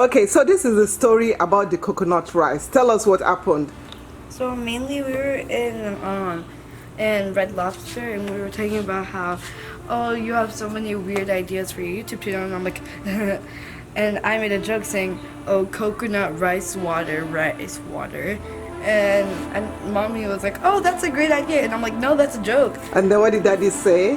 Okay, so this is the story about the coconut rice. Tell us what happened. So mainly we were in Red Lobster and we were talking about how, oh, you have so many weird ideas for your YouTube channel, and I'm like and I made a joke saying, oh, coconut rice water. And mommy was like, oh, that's a great idea, and I'm like, no, that's a joke. And then what did daddy say?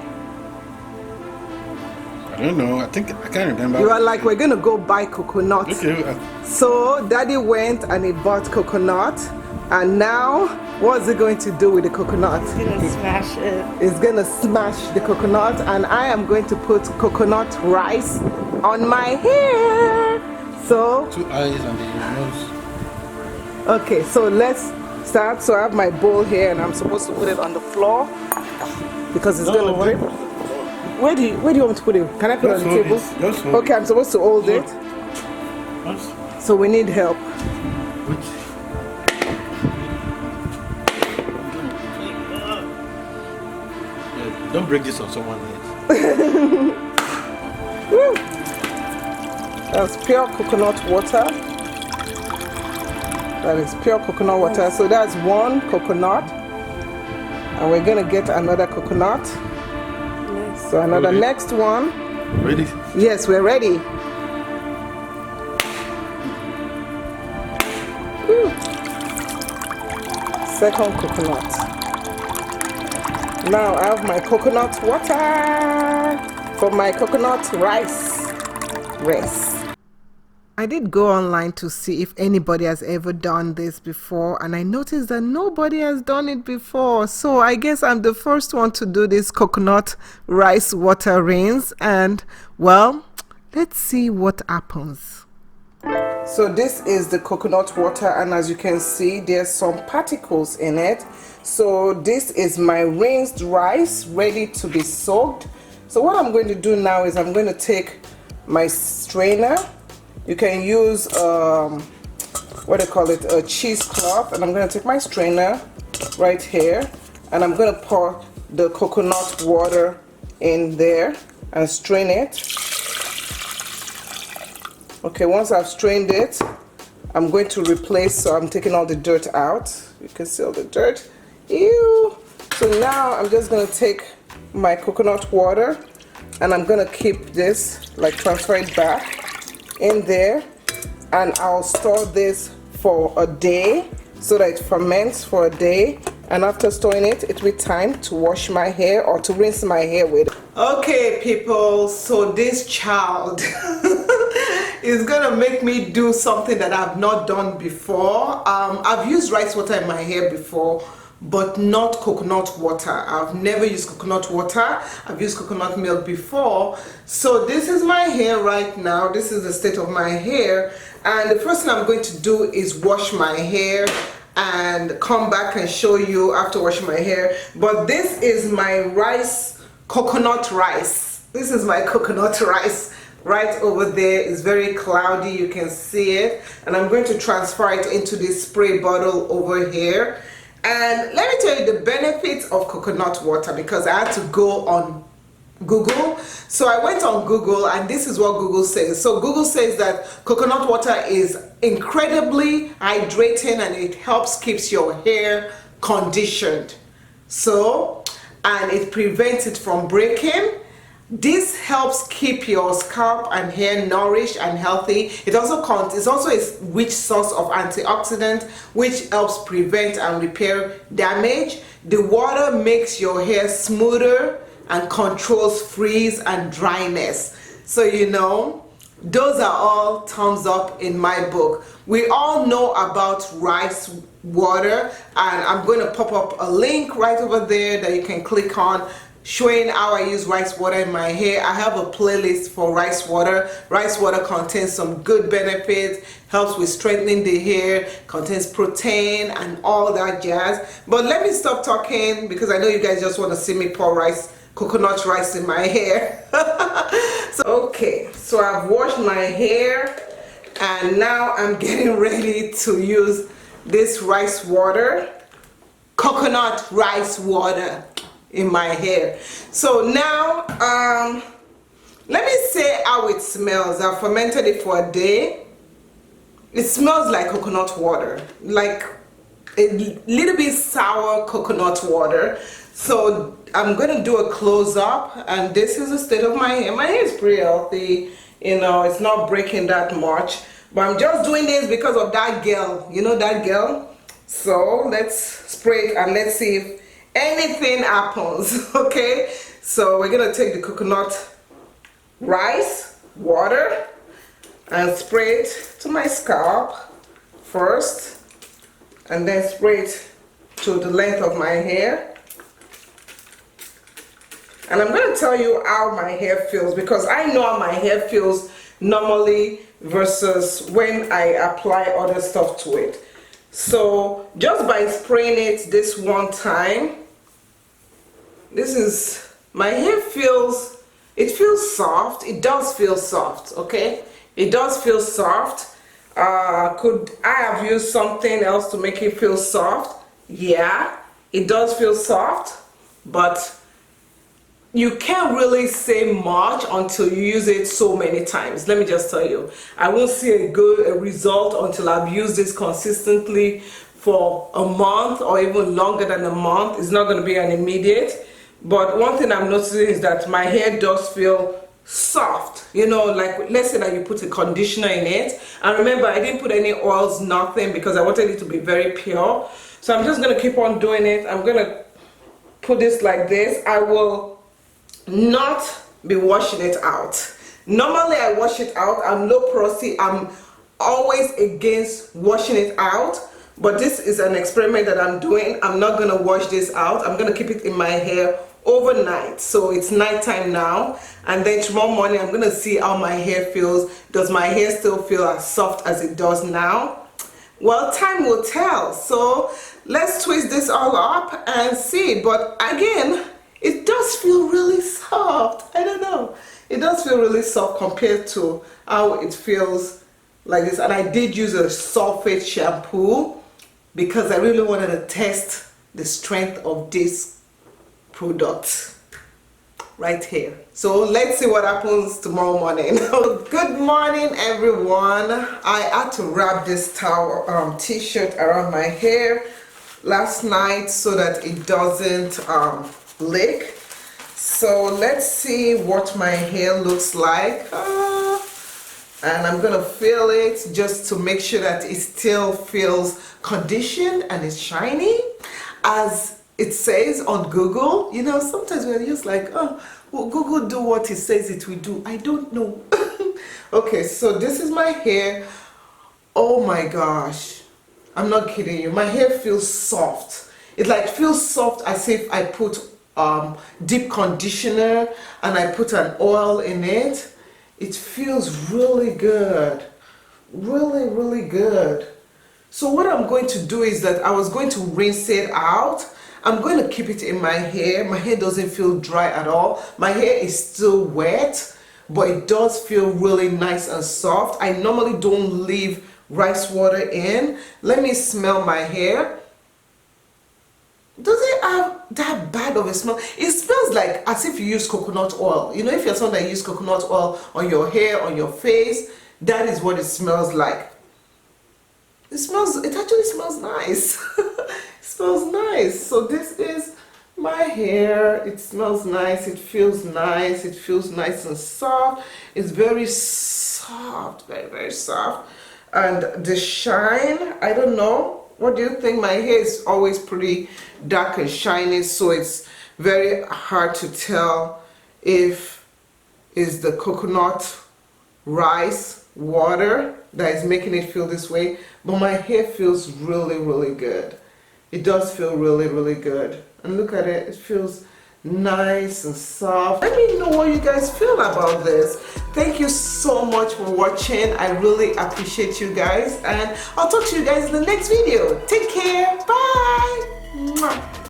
I don't know. I can't remember. You are like, we're gonna go buy coconut. Okay. So daddy went and he bought coconut, and now what's he going to do with the coconut? He's gonna smash it. He's gonna smash the coconut, and I am going to put coconut rice on my hair. So 2 eyes and the nose. okay, so let's start. So I have my bowl here, and I'm supposed to put it on the floor because it's gonna drip. Where do you want me to put it? Can I put it on the table? Just hold Okay, I'm supposed to hold it. it. So we need help. Yeah, don't break this on someone else. Woo. That's pure coconut water. That is pure coconut water. So that's one coconut. And we're gonna get another coconut. Nice. So another Ready? next one. Ready? Yes, we're ready. Woo. Second coconut. Now I have my coconut water for my coconut rice. I did go online to see if anybody has ever done this before, and I noticed that nobody has done it before. So I guess I'm the first one to do this coconut rice water rinse, and well, let's see what happens. So this is the coconut water, and as you can see, there's some particles in it. So this is my rinsed rice ready to be soaked. So what I'm going to do now is I'm going to take my strainer. You can use what do you call it, a cheesecloth, and I'm going to take my strainer right here, and I'm going to pour the coconut water in there and strain it. Okay, once I've strained it, I'm going to replace, so I'm taking all the dirt out. You can see all the dirt. Ew. So now I'm just going to take my coconut water, and I'm going to keep this, like transfer it back in there, and I'll store this for a day so that it ferments for a day. And after storing it, it'll be time to wash my hair or to rinse my hair with. Okay, people, so this child is gonna make me do something that I've not done before. I've used rice water in my hair before, but not coconut water. I've never used coconut water. I've used coconut milk before. So this is my hair right now. This is the state of my hair. And the first thing I'm going to do is wash my hair and come back and show you after washing my hair. But this is my rice, coconut rice. This is my coconut rice right over there. It's very cloudy, you can see it. And I'm going to transfer it into this spray bottle over here. And let me tell you the benefits of coconut water, because I had to go on Google. So I went on Google, and this is what Google says. So Google says that coconut water is incredibly hydrating, and it helps keeps your hair conditioned. So, and it prevents it from breaking. This helps keep your scalp and hair nourished and healthy. It's also a rich source of antioxidant, which helps prevent and repair damage. The water makes your hair smoother and controls frizz and dryness. So you know, those are all thumbs up in my book. We all know about rice water, and I'm going to pop up a link right over there that you can click on, showing how I use rice water in my hair. I have a playlist for rice water. Rice water contains some good benefits, helps with strengthening the hair, contains protein and all that jazz. But let me stop talking, because I know you guys just want to see me pour coconut rice in my hair. Okay, so I've washed my hair, and now I'm getting ready to use this rice water, coconut rice water, in my hair. So now let me say how it smells. I've fermented it for a day. it smells like coconut water, like a little bit sour coconut water. So I'm gonna do a close-up, and this is the state of my hair. My hair is pretty healthy, you know, it's not breaking that much, but I'm just doing this because of that girl, you know, that girl. So let's spray it and let's see if anything happens. Okay, so we're gonna take the coconut rice water and spray it to my scalp first, and then spray it to the length of my hair. And I'm going to tell you how my hair feels, because I know how my hair feels normally versus when I apply other stuff to it. So just by spraying it this one time, this is, my hair feels, it feels soft. It does feel soft, okay? It does feel soft. Could I have used something else to make it feel soft? Yeah, it does feel soft, but you can't really say much until you use it so many times. Let me just tell you, I won't see a good result until I've used this consistently for a month or even longer than a month. It's not going to be an immediate, but one thing I'm noticing is that my hair does feel soft, you know, like let's say that you put a conditioner in it, and remember I didn't put any oils, nothing, because I wanted it to be very pure. So I'm just going to keep on doing it. I'm going to put this like this. I will not be washing it out. Normally I wash it out. I'm low porosity. I'm always against washing it out, but this is an experiment that I'm doing. I'm not going to wash this out. I'm going to keep it in my hair overnight. So it's nighttime now, and then tomorrow morning I'm going to see how my hair feels. Does my hair still feel as soft as it does now? Well, time will tell. So let's twist this all up and see. But again, it does feel really soft. I don't know. It does feel really soft compared to how it feels like this. And I did use a sulfate shampoo because I really wanted to test the strength of this product right here. So let's see what happens tomorrow morning. Good morning, everyone. I had to wrap this towel t-shirt around my hair last night so that it doesn't leak. So let's see what my hair looks like, and I'm gonna feel it just to make sure that it still feels conditioned and it's shiny as it says on Google. You know, sometimes we're just like, oh, well, Google do what it says it will do. I don't know. Okay, so this is my hair. Oh my gosh, I'm not kidding you, my hair feels soft. It like feels soft as if I put deep conditioner and I put an oil in it. It feels really good, really good. So what I'm going to do is that I was going to rinse it out. I'm going to keep it in my hair. My hair doesn't feel dry at all. My hair is still wet, but it does feel really nice and soft. I normally don't leave rice water in. Let me smell my hair. Does it have that bad of a smell? It smells like as if you use coconut oil. You know, if you're someone that uses coconut oil on your hair, on your face, that is what it smells like. It actually smells nice. It smells nice. So this is my hair. It smells nice. It feels nice. It feels nice and soft. It's very soft, very soft. And the shine, I don't know. What do you think? My hair is always pretty dark and shiny, so it's very hard to tell if it's the coconut rice water that is making it feel this way. But my hair feels really good. It does feel really good. And look at it, it feels nice and soft. Let me know what you guys feel about this. Thank you so much for watching. I really appreciate you guys, and I'll talk to you guys in the next video. Take care. Bye. Mwah.